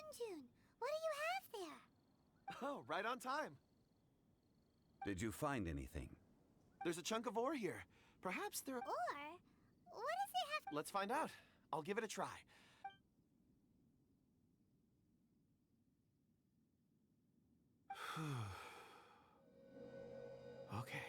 Kunjun, what do you have there? Oh, right on time. Did you find anything? There's a chunk of ore here. Perhaps there... Or, what does it have? Let's find out. I'll give it a try. Okay.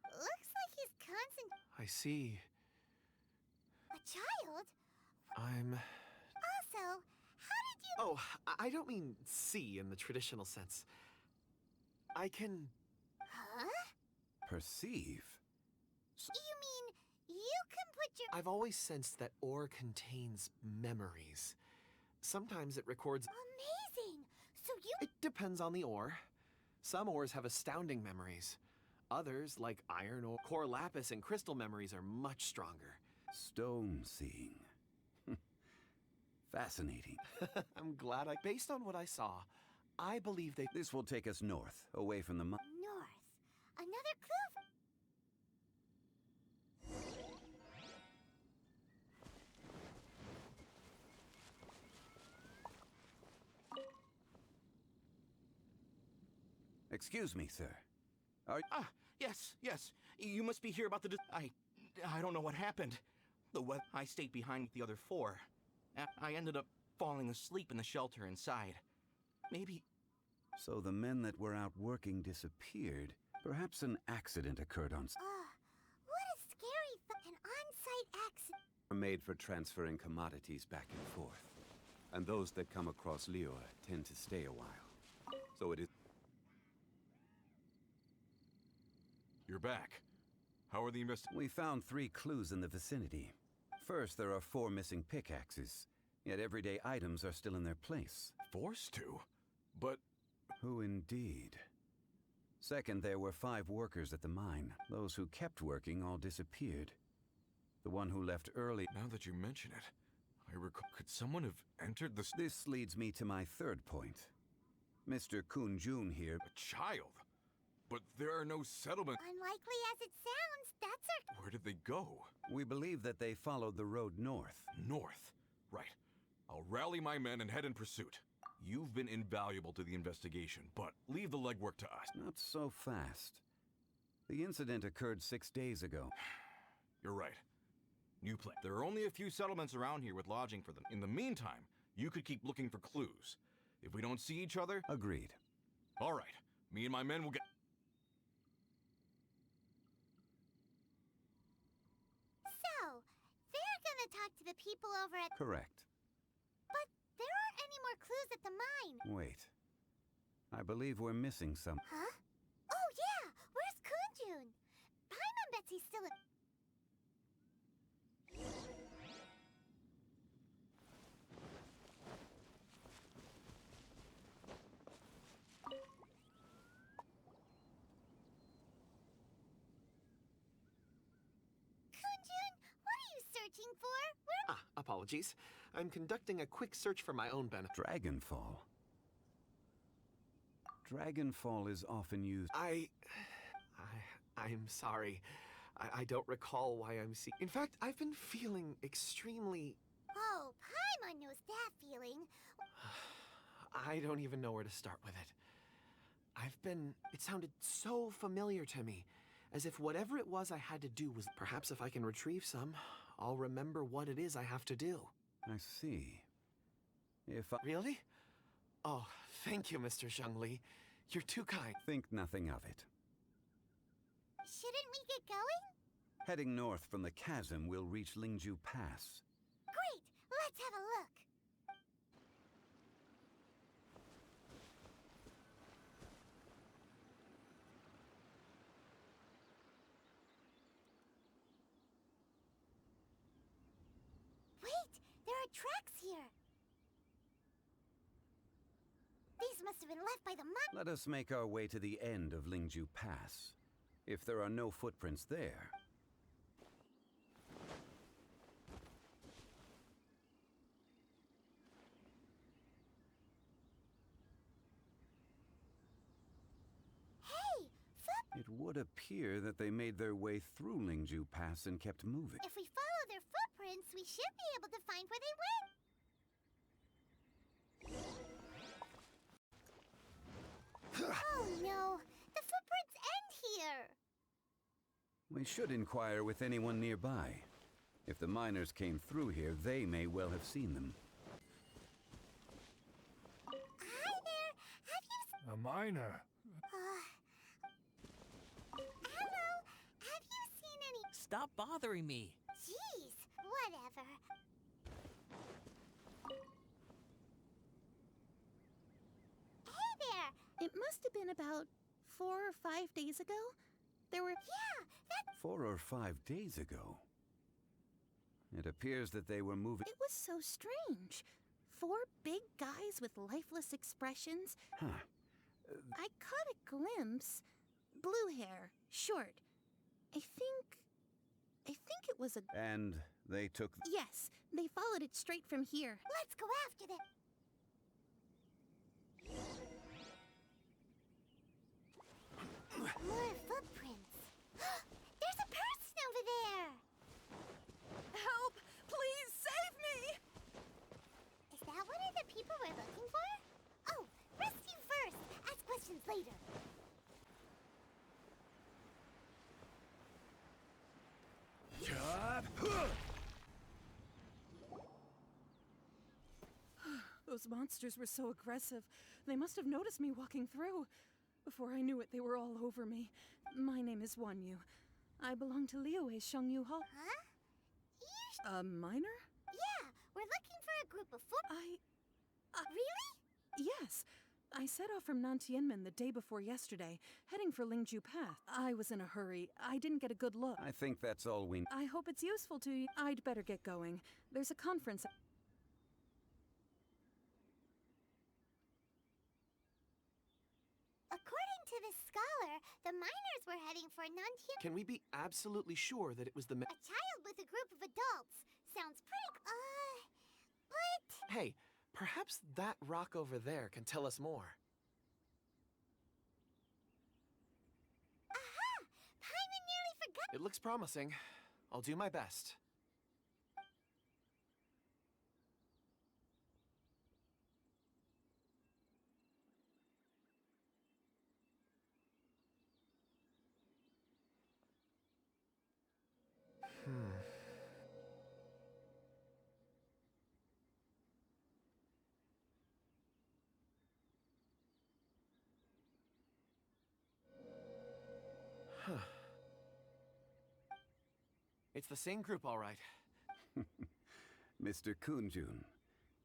Looks like he's I see. A child? I'm... Also, how did you... Oh, I don't mean see in the traditional sense. I can... Huh? Perceive? You mean you can put your... I've always sensed that ore contains memories. Sometimes it records... Amazing! So you... It depends on the ore. Some ores have astounding memories. Others, like iron ore, core lapis, and crystal memories are much stronger. Stone seeing. Fascinating. I'm glad based on what I saw, I believe they... This will take us north, away from the... North. Another clue. Excuse me, sir. Yes. You must be here about the... I don't know what happened. I stayed behind with the other four. I ended up falling asleep in the shelter inside. Maybe... So the men that were out working disappeared. Perhaps an accident occurred on... What a scary an on-site accident. Are made for transferring commodities back and forth. And those that come across Liyue tend to stay a while. So it is... You're back. How are the We found 3 clues in the vicinity. First, there are 4 missing pickaxes. Yet everyday items are still in their place. Forced to? But... Who indeed? Second, there were 5 workers at the mine. Those who kept working all disappeared. The one who left early... Now that you mention it, I recall... Could someone have entered the... This leads me to my third point. Mr. Kunjun here... A child? But there are no settlements... Unlikely as it sounds, that's our... Where did they go? We believe that they followed the road north. North? Right. I'll rally my men and head in pursuit. You've been invaluable to the investigation, but leave the legwork to us. Not so fast. The incident occurred 6 days ago. You're right. New plan. There are only a few settlements around here with lodging for them. In the meantime, you could keep looking for clues. If we don't see each other... Agreed. All right. Me and my men will get... So, they're gonna talk to the people over at... Correct. But there aren't any more clues at the mine. Wait. I believe we're missing some... Huh? Oh yeah! Where's Kunjun? Paimon bets he's still at... Searching for? Apologies. I'm conducting a quick search for my own benefit. Dragonfall. Dragonfall is often used... I'm sorry. I don't recall why I'm In fact, I've been feeling extremely... Oh, Paimon knows that feeling. I don't even know where to start with it. It sounded so familiar to me. As if whatever it was I had to do was... Perhaps if I can retrieve some, I'll remember what it is I have to do. I see. If I... Really? Oh, thank you, Mr. Zhengli. You're too kind. Think nothing of it. Shouldn't we get going? Heading north from the chasm, we'll reach Lingju Pass. Great! Let's have a look. Wait! There are tracks here! These must have been left by the mud. Let us make our way to the end of Lingju Pass. If there are no footprints there... would appear that they made their way through Lingju Pass and kept moving. If we follow their footprints, we should be able to find where they went. Oh no, the footprints end here. We should inquire with anyone nearby. If the miners came through here, they may well have seen them. Hi there, have you... A miner. Hello, have you seen any... Stop bothering me. Jeez, whatever. Hey there! It must have been about 4 or 5 days ago. There were... Yeah, that's... 4 or 5 days ago. It appears that they were moving. It was so strange. 4 big guys with lifeless expressions. Huh. I caught a glimpse. Blue hair, short. I think it was a... And they took. Yes, they followed it straight from here. Let's go after them. More footprints. There's a person over there. Help! Please save me! Is that one of the people we're looking for? Oh, rescue first. Ask questions later. Those monsters were so aggressive. They must have noticed me walking through. Before I knew it, they were all over me. My name is Wanyu. I belong to Liyue's Shengyu Hall. Huh? You A miner? Yeah, we're looking for a group of foot... Really? Yes. I set off from Nantianmen the day before yesterday, heading for Lingju Path. I was in a hurry. I didn't get a good look. I think that's all we. I hope it's useful to you. I'd better get going. There's a conference. According to the scholar, the miners were heading for Nantian... Can we be absolutely sure that it was the A child with a group of adults. Sounds pretty... but... Hey, perhaps that rock over there can tell us more. Aha! Paimon nearly forgot... It looks promising. I'll do my best. Huh. It's the same group, all right. Mr. Kunjun,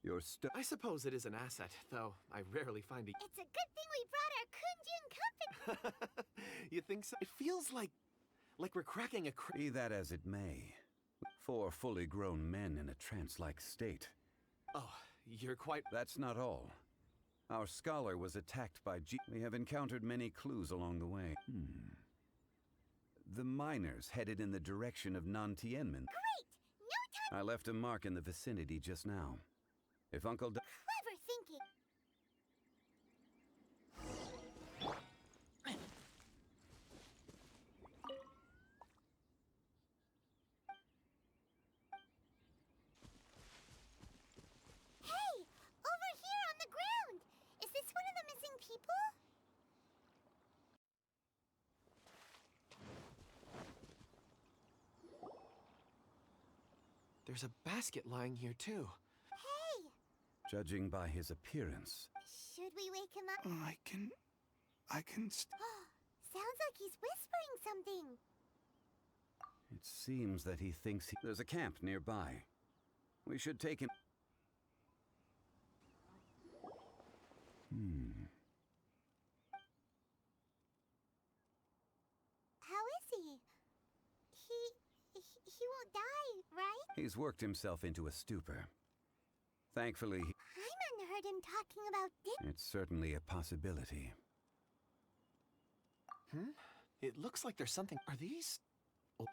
your I suppose it is an asset, though I rarely find a... It's a good thing we brought our Kunjun company. You think so? It feels like we're cracking a Be that as it may, 4 fully grown men in a trance-like state. Oh, you're quite... That's not all. Our scholar was attacked by We have encountered many clues along the way. The miners headed in the direction of Nantianmen. Great! No time... I left a mark in the vicinity just now. If Uncle Clever thinking. Hey! Over here on the ground! Is this one of the missing people? There's a basket lying here, too. Hey! Judging by his appearance, Should we wake him up? I can... Sounds like he's whispering something. it seems that he thinks there's a camp nearby. We should take him. How is he? He won't die, right? He's worked himself into a stupor. Thankfully, Paimon heard him talking about it's certainly a possibility. It looks like there's something... Are these... Oh,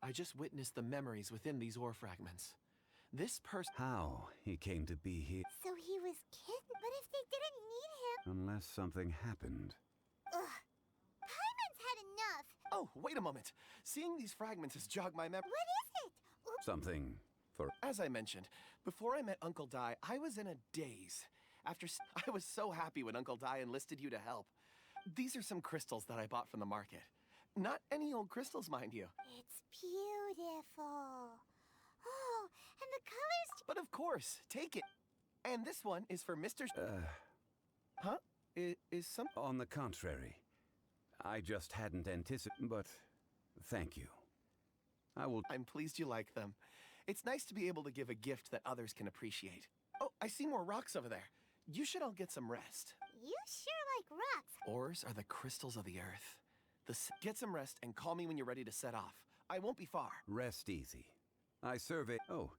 I just witnessed the memories within these ore fragments. This person... How he came to be here, So he was kidnapped. But if they didn't need him... unless something happened. Ugh. Paimon's had enough. Oh, wait a moment. Seeing these fragments has jogged my memory. What is it? Oops. Something for... As I mentioned, before I met Uncle Dai, I was in a daze. I was so happy when Uncle Dai enlisted you to help. These are some crystals that I bought from the market. Not any old crystals, mind you. It's beautiful. Oh, and the colors... But of course, take it. And this one is for Mr. Huh? Is some... On the contrary. I just hadn't anticipated, but thank you. I will... I'm pleased you like them. It's nice to be able to give a gift that others can appreciate. Oh, I see more rocks over there. You should all get some rest. You sure like rocks. Ores are the crystals of the earth. Get some rest and call me when you're ready to set off. I won't be far. Rest easy. I survey... Oh,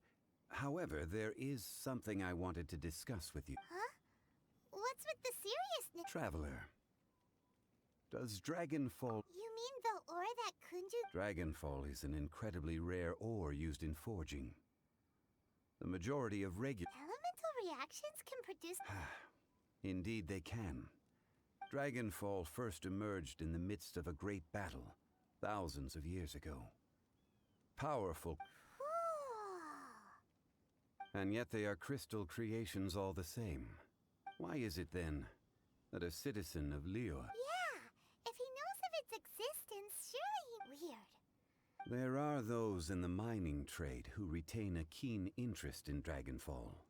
however, there is something I wanted to discuss with you. Huh? What's with the seriousness? Traveler, does Dragonfall... You mean the ore that Kunju... Dragonfall is an incredibly rare ore used in forging. The majority of regular... Elemental reactions can produce... Indeed they can. Dragonfall first emerged in the midst of a great battle, thousands of years ago. Powerful... And yet they are crystal creations all the same. Why is it then that a citizen of Liyue... Yeah, if he knows of its existence, surely he... Weird. There are those in the mining trade who retain a keen interest in Dragonfall.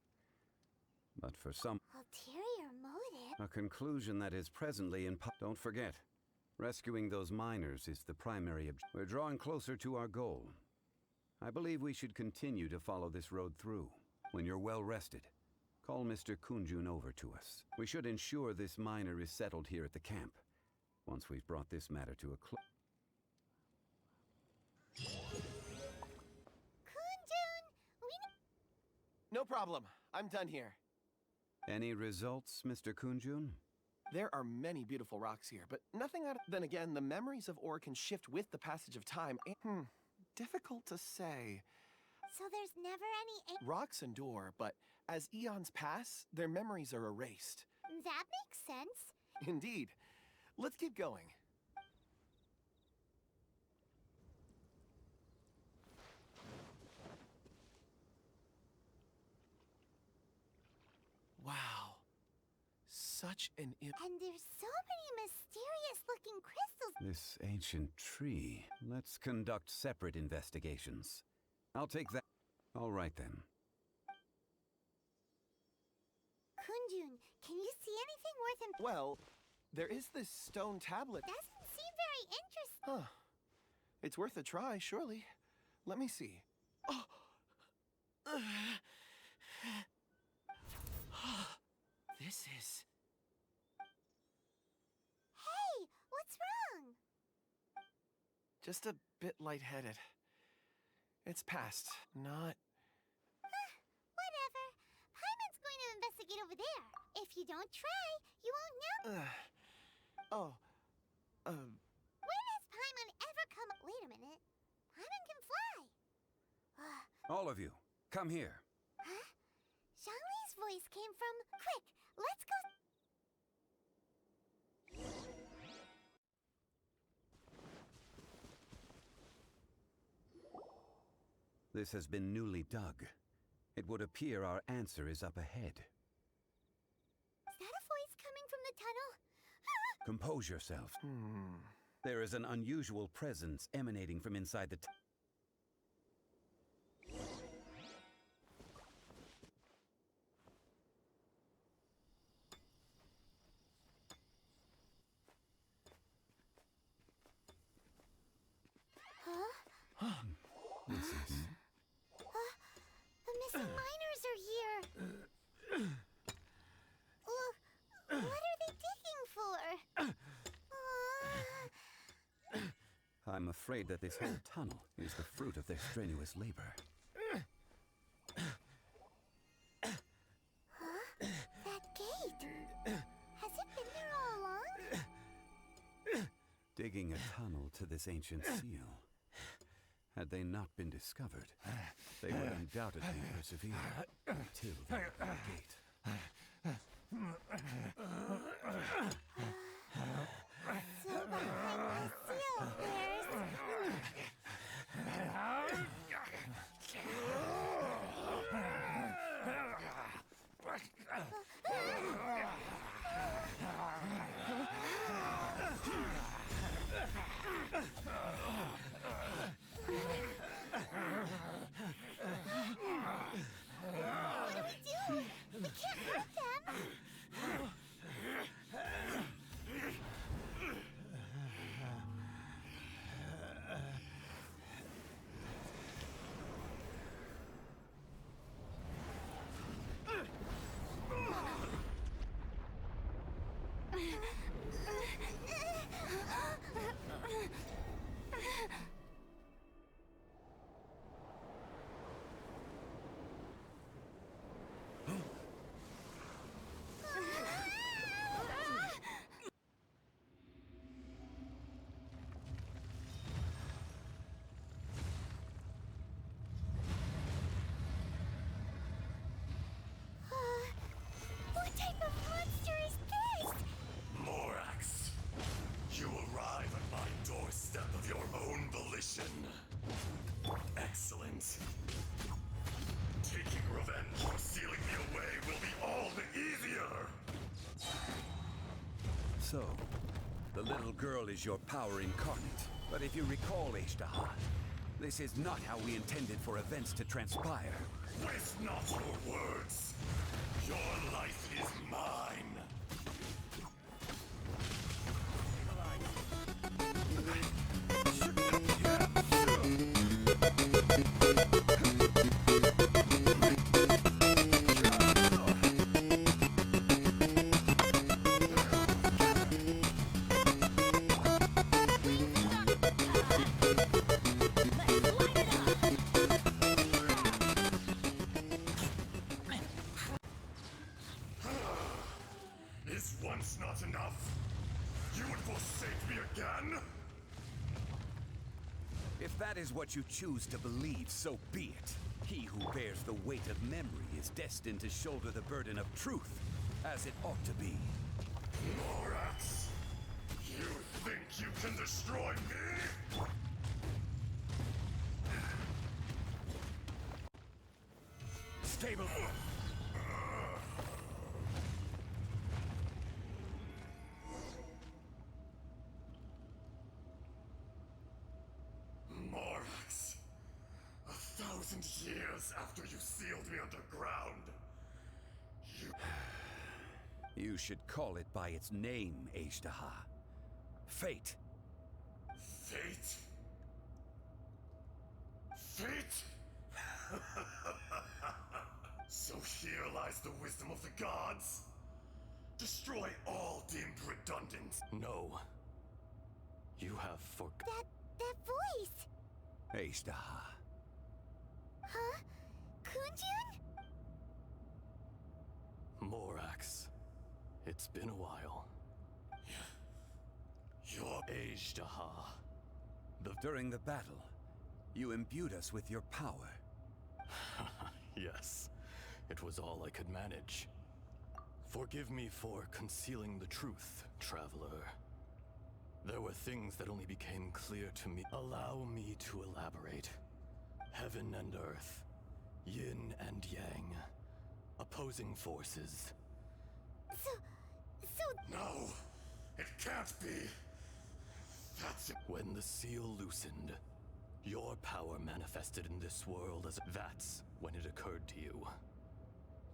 But for some... Ulterior motive? A conclusion that is presently in... Don't forget, rescuing those miners is the primary objective. We're drawing closer to our goal. I believe we should continue to follow this road through. When you're well rested, call Mr. Kunjun over to us. We should ensure this miner is settled here at the camp, once we've brought this matter to a close. Kunjun, we... No problem. I'm done here. Any results, Mr. Kunjun? There are many beautiful rocks here, but nothing out of... Then again, the memories of ore can shift with the passage of time. Difficult to say. So there's never any... Rocks endure, but as eons pass, their memories are erased. That makes sense. Indeed. Let's keep going. Wow. Such an... And there's so many mysterious-looking crystals. This ancient tree. Let's conduct separate investigations. I'll take that. All right, then. Kunjun, can you see anything worth... Well, there is this stone tablet. Doesn't seem very interesting. Huh. It's worth a try, surely. Let me see. Oh! This is... Hey, what's wrong? just a bit lightheaded. It's past, not... Whatever. Paimon's going to investigate over there. If you don't try, you won't know. When has Paimon ever come... Wait a minute. Paimon can fly. All of you, come here. Huh? Zhongli's voice came from... Quick, let's go... This has been newly dug. It would appear our answer is up ahead. Is that a voice coming from the tunnel? Compose yourself. There is an unusual presence emanating from inside the This is... The missing miners are here. What are they digging for? I'm afraid that this whole tunnel is the fruit of their strenuous labor. That gate. Has it been there all along? Digging a tunnel to this ancient seal. Had they not been discovered, they would undoubtedly persevere until they opened the gate. So behind the seal, what do we do? We can't hurt them. What type of monster is this? Morax, you arrive at my doorstep of your own volition. Excellent. Taking revenge or sealing me away will be all the easier. So, the little girl is your power incarnate. But if you recall, Аждаха, this is not how we intended for events to transpire. Waste not your words. Your life is mine. Is once not enough? You would forsake me again? If that is what you choose to believe, so be it. He who bears the weight of memory is destined to shoulder the burden of truth, as it ought to be. Morax, you think you can destroy me? Stable. Morax, 1,000 years after you sealed me underground, You should call it by its name, Аждаха. Fate. Fate? Fate? So here lies the wisdom of the gods. Destroy all deemed redundant. No. You have forgotten. That voice. Аждаha. Huh? Kunjun? Morax. It's been a while. Your Аждаha. During the battle, you imbued us with your power. Yes, it was all I could manage. Forgive me for concealing the truth, traveler. There were things that only became clear to me. Allow me to elaborate. Heaven and earth, yin and yang, opposing forces. So No, it can't be. That's it. When the seal loosened, your power manifested in this world as that's when it occurred to you.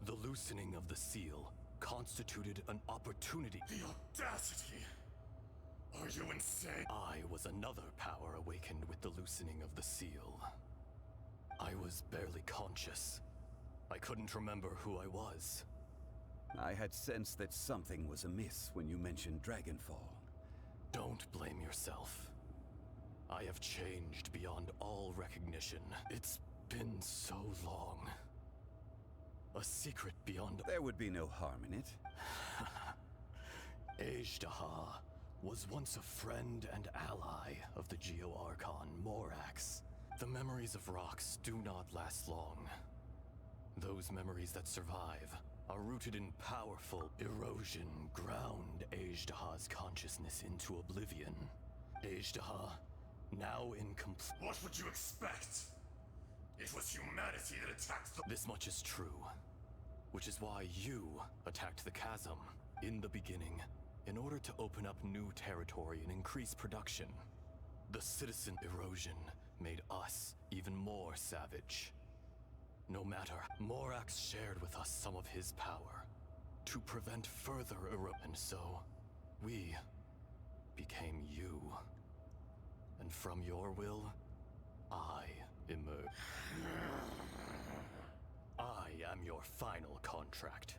The loosening of the seal constituted an opportunity. The audacity. Are you insane? I was another power awakened with the loosening of the seal. I was barely conscious. I couldn't remember who I was. I had sensed that something was amiss when you mentioned Dragonfall. Don't blame yourself. I have changed beyond all recognition. It's been so long. A secret beyond... There would be no harm in it. Аждаha was once a friend and ally of the Geo-Archon Morax. The memories of rocks do not last long. Those memories that survive are rooted in powerful erosion, ground Ajdaha's consciousness into oblivion. Ajdaha, now incomplete. What would you expect? It was humanity that attacked the... This much is true, which is why you attacked the chasm in the beginning, in order to open up new territory and increase production. The citizen erosion made us even more savage. No matter, Morax shared with us some of his power to prevent further erosion, and so we became you. And from your will, I emerged. I am your final contract.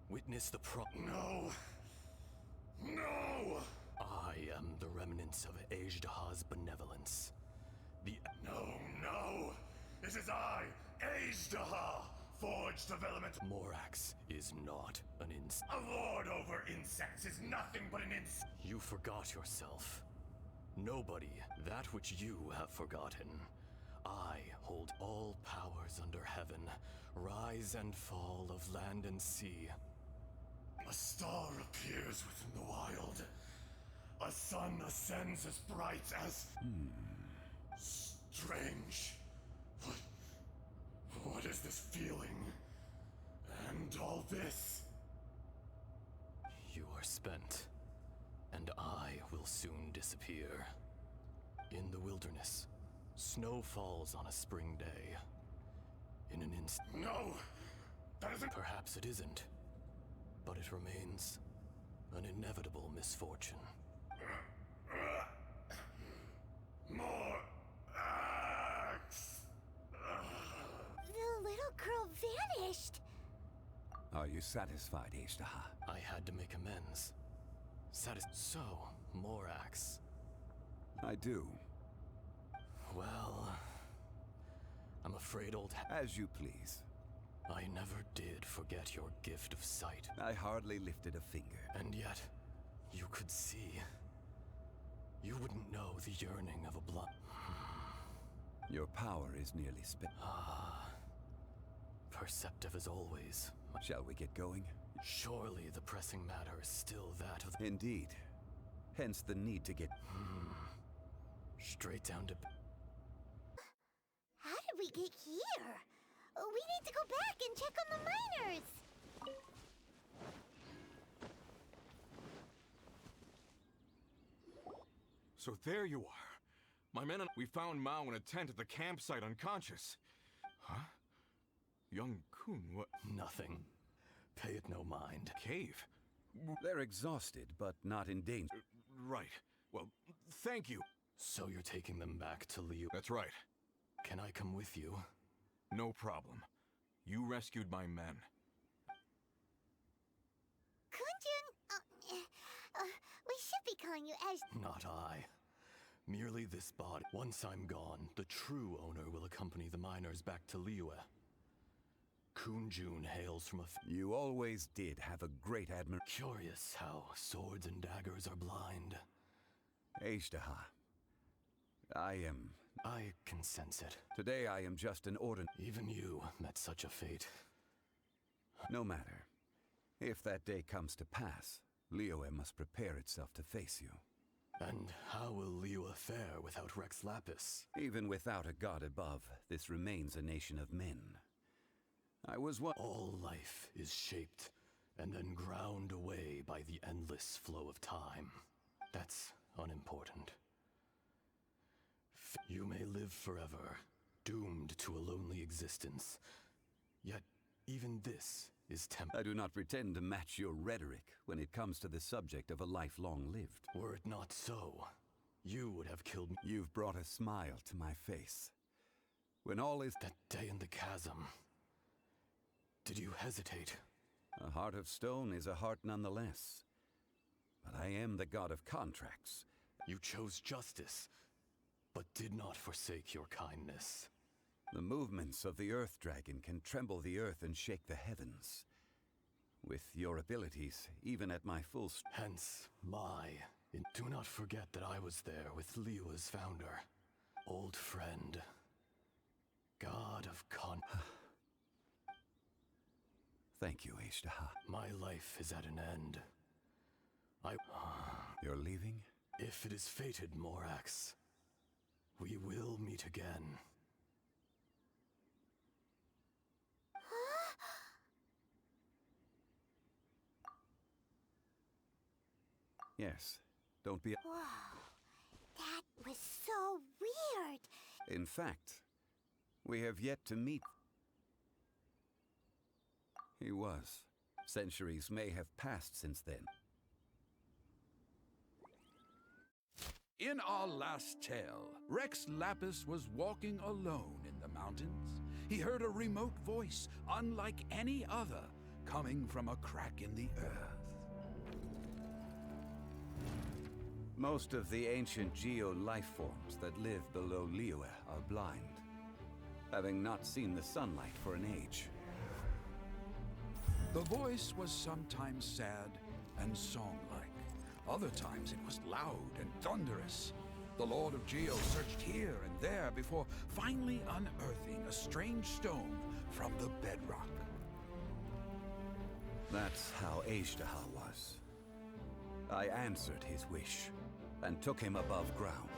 Witness the No! No! I am the remnants of Ajdaha's benevolence. No! It is I, Ajdaha, forged of element. Morax is not an insect. A lord over insects is nothing but an insect. You forgot yourself. Nobody, that which you have forgotten. I hold all powers under heaven, rise and fall of land and sea. A star appears within the wild. A sun ascends as bright as... Strange. What is this feeling? And all this? You are spent, and I will soon disappear. In the wilderness, snow falls on a spring day. In an instant. No! That isn't... Perhaps it isn't, but it remains an inevitable misfortune. More axe! The little girl vanished. Are you satisfied, Ajdaha? I had to make amends. So, Morax. I do. Well, I'm afraid As you please. I never did forget your gift of sight. I hardly lifted a finger. And yet, you could see. You wouldn't know the yearning of a blood. Your power is nearly spent. Perceptive as always. Shall we get going? Surely the pressing matter is still that of... Indeed. Hence the need to get... Straight down to... How did we get here? We need to go back and check on the miners. So there you are. My men and we found Mao in a tent at the campsite unconscious. Huh? Young Kun, what? Nothing. Pay it no mind. Cave? They're exhausted, but not in danger. Right. Well, thank you. So you're taking them back to Liu? That's right. Can I come with you? No problem. You rescued my men. Kunjun, we should be calling you as... Not I. Merely this body. Once I'm gone, the true owner will accompany the miners back to Liyue. Kunjun hails from a... You always did have a great Curious how swords and daggers are blind. Ajdaha. I can sense it. Today I am just an ordinary... Even you met such a fate. No matter. If that day comes to pass, Liyue must prepare itself to face you. And how will Liyue fare without Rex Lapis? Even without a god above, this remains a nation of men. All life is shaped and then ground away by the endless flow of time. That's unimportant. You may live forever, doomed to a lonely existence. Yet, even this is I do not pretend to match your rhetoric when it comes to the subject of a life long lived. Were it not so, you would have killed me. You've brought a smile to my face. When all is... That day in the chasm. Did you hesitate? A heart of stone is a heart nonetheless. But I am the god of contracts. You chose justice, but did not forsake your kindness. The movements of the Earth Dragon can tremble the earth and shake the heavens. With your abilities, even at my full Hence, do not forget that I was there with Liyue's founder. Old friend. God of con. Thank you, Аждаха. My life is at an end. You're leaving? If it is fated, Morax, we will meet again. Yes. Don't be... Whoa. That was so weird. In fact, we have yet to meet... He was. Centuries may have passed since then. In our last tale, Rex Lapis was walking alone in the mountains. He heard a remote voice, unlike any other, coming from a crack in the earth. Most of the ancient geo-life forms that live below Liyue are blind, having not seen the sunlight for an age. The voice was sometimes sad and song-like. Other times it was loud and thunderous. The Lord of Geo searched here and there before finally unearthing a strange stone from the bedrock. That's how Аждаха was. I answered his wish and took him above ground.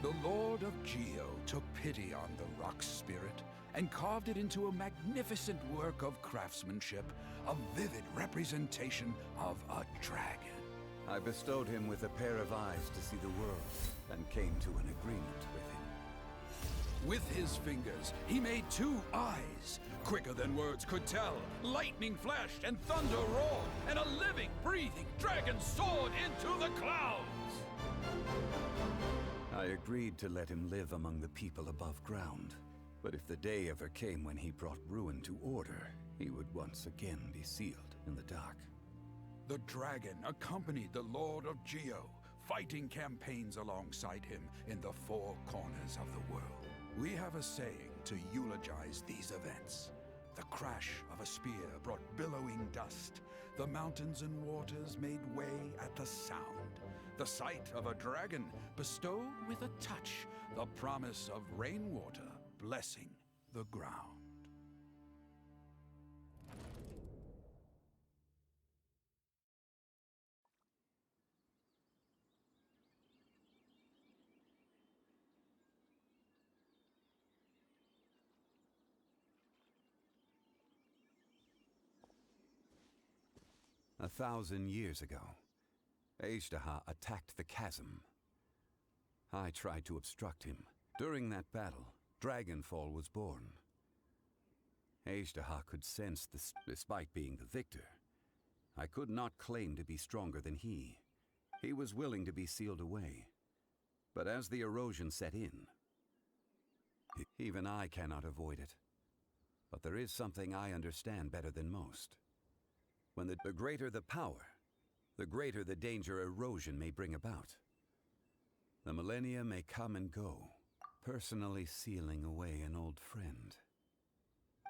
The Lord of Geo took pity on the rock spirit and carved it into a magnificent work of craftsmanship, a vivid representation of a dragon. I bestowed him with a pair of eyes to see the world and came to an agreement with him. With his fingers, he made 2 eyes, quicker than words could tell. Lightning flashed and thunder roared, and a living, breathing dragon soared into the clouds. I agreed to let him live among the people above ground. But if the day ever came when he brought ruin to order, he would once again be sealed in the dark. The dragon accompanied the Lord of Geo, fighting campaigns alongside him in the 4 corners of the world. We have a saying to eulogize these events. The crash of a spear brought billowing dust. The mountains and waters made way at the sound. The sight of a dragon bestowed with a touch the promise of rainwater blessing the ground. A 1,000 years ago, Аждаха attacked the chasm. I tried to obstruct him. During that battle, Dragonfall was born. Аждаha could sense this, despite being the victor. I could not claim to be stronger than he. He was willing to be sealed away. But as the erosion set in, even I cannot avoid it. But there is something I understand better than most. When the greater the power, the greater the danger erosion may bring about. The millennia may come and go, personally sealing away an old friend.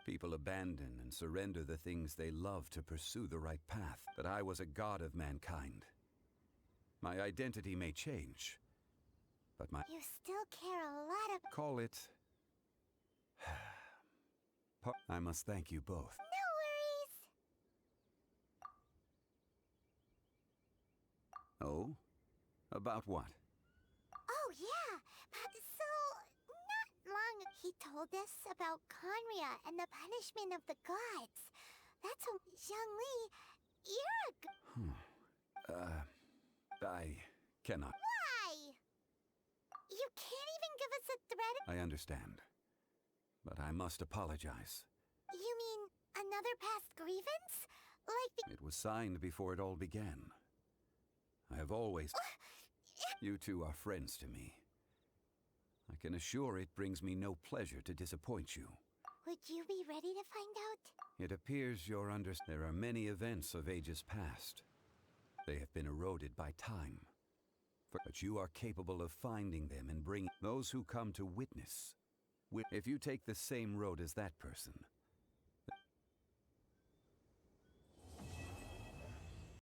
People abandon and surrender the things they love to pursue the right path, but I was a god of mankind. My identity may change, but my... You still care a lot of... Call it... I must thank you both. No worries! Oh? About what? Oh, yeah. So, not long he told us about Conria and the punishment of the gods. That's what Zhongli, you're a... I cannot. Why? You can't even give us a threat. I understand. But I must apologize. You mean another past grievance? Like the... It was signed before it all began. I have always... You two are friends to me. I can assure it brings me no pleasure to disappoint you. Would you be ready to find out? It appears you're There are many events of ages past. They have been eroded by time. But you are capable of finding them and bringing those who come to witness. If you take the same road as that person,